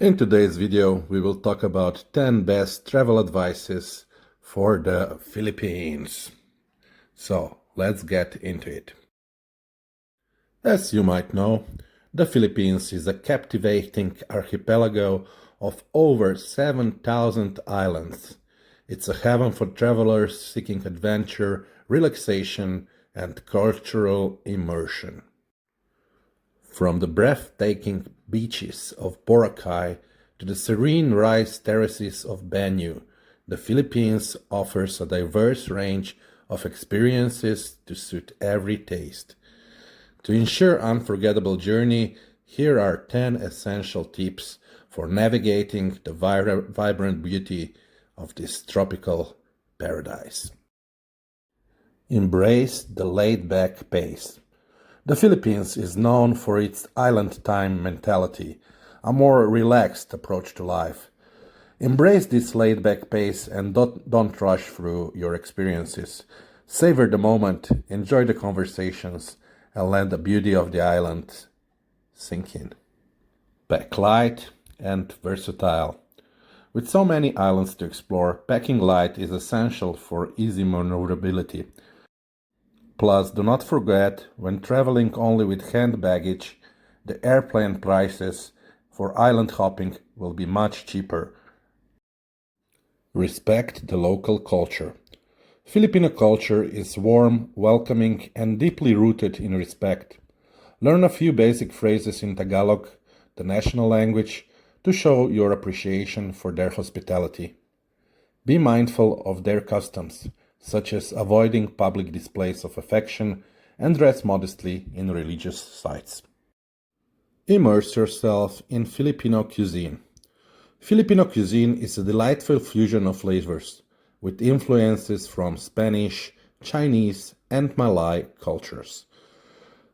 In today's video, we will talk about 10 best travel advices for the Philippines. So, let's get into it. As you might know, the Philippines is a captivating archipelago of over 7,000 islands. It's a heaven for travelers seeking adventure, relaxation, and cultural immersion. From the breathtaking beaches of Boracay to the serene rice terraces of Banyu, the Philippines offers a diverse range of experiences to suit every taste. To ensure unforgettable journey, here are 10 essential tips for navigating the vibrant beauty of this tropical paradise. Embrace the laid-back pace. The Philippines is known for its island time mentality, a more relaxed approach to life. Embrace this laid-back pace and don't rush through your experiences. Savor the moment, enjoy the conversations, and let the beauty of the island sink in. Pack light and versatile. With so many islands to explore, packing light is essential for easy maneuverability. Plus, do not forget, when traveling only with hand baggage, the airplane prices for island hopping will be much cheaper. Respect the local culture. Filipino culture is warm, welcoming, and deeply rooted in respect. Learn a few basic phrases in Tagalog, the national language, to show your appreciation for their hospitality. Be mindful of their customs, such as avoiding public displays of affection and dress modestly in religious sites. Immerse yourself in Filipino cuisine. Filipino cuisine is a delightful fusion of flavors, with influences from Spanish, Chinese, and Malay cultures.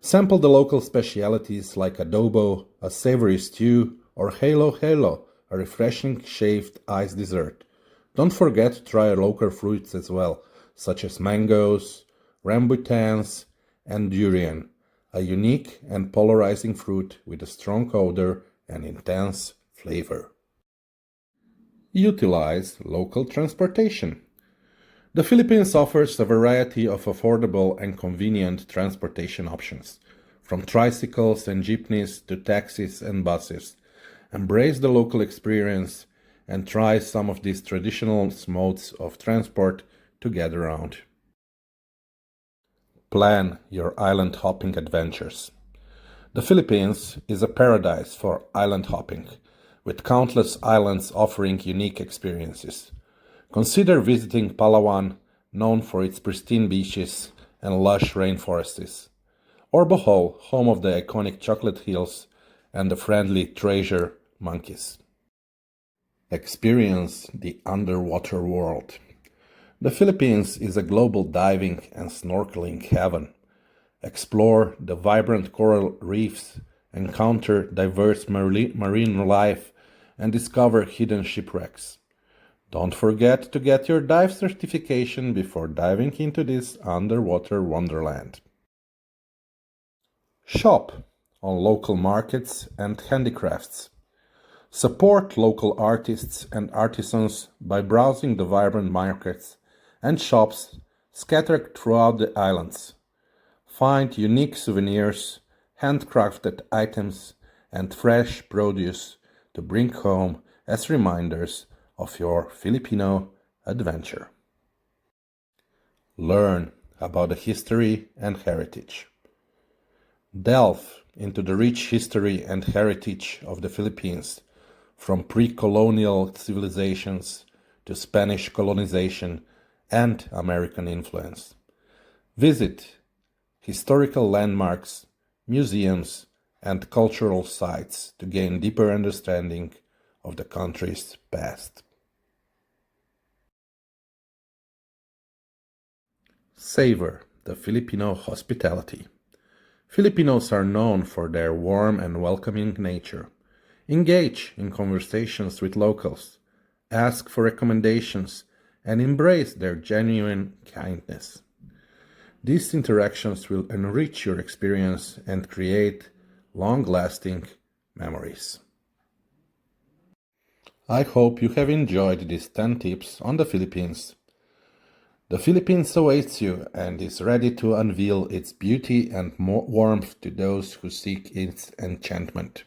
Sample the local specialities like adobo, a savory stew, or halo halo, a refreshing shaved ice dessert. Don't forget to try local fruits as well, such as mangoes, rambutans, and durian, a unique and polarizing fruit with a strong odor and intense flavor. Utilize local transportation. The Philippines offers a variety of affordable and convenient transportation options, from tricycles and jeepneys to taxis and buses. Embrace the local experience and try some of these traditional modes of transport to get around. Plan your island hopping adventures. The Philippines is a paradise for island hopping, with countless islands offering unique experiences. Consider visiting Palawan, known for its pristine beaches and lush rainforests, or Bohol, home of the iconic chocolate hills and the friendly treasure monkeys. Experience the underwater world. The Philippines is a global diving and snorkeling heaven. Explore the vibrant coral reefs, encounter diverse marine life, and discover hidden shipwrecks. Don't forget to get your dive certification before diving into this underwater wonderland. Shop on local markets and handicrafts. Support local artists and artisans by browsing the vibrant markets and shops scattered throughout the islands. Find unique souvenirs, handcrafted items, and fresh produce to bring home as reminders of your Filipino adventure. Learn about the history and heritage. Delve into the rich history and heritage of the Philippines, from pre-colonial civilizations to Spanish colonization and American influence. Visit historical landmarks, museums, and cultural sites to gain deeper understanding of the country's past. Savor the Filipino hospitality. Filipinos are known for their warm and welcoming nature. Engage in conversations with locals, ask for recommendations, and embrace their genuine kindness. These interactions will enrich your experience and create long-lasting memories. I hope you have enjoyed these 10 tips on the Philippines. The Philippines awaits you and is ready to unveil its beauty and warmth to those who seek its enchantment.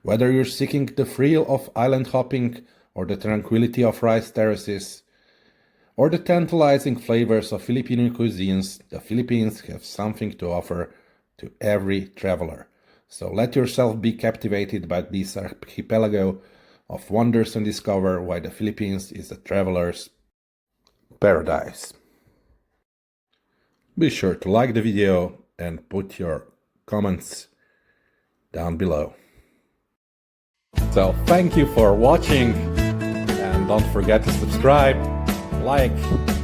Whether you're seeking the thrill of island hopping or the tranquility of rice terraces, or the tantalizing flavors of Filipino cuisines, the Philippines have something to offer to every traveler. So let yourself be captivated by this archipelago of wonders and discover why the Philippines is a traveler's paradise. Be sure to like the video and put your comments down below. So thank you for watching, and don't forget to subscribe, like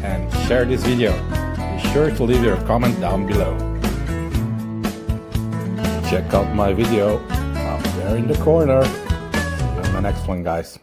and share this video. Be sure to leave your comment down below. Check out my video up there in the corner. See you in the next one, guys.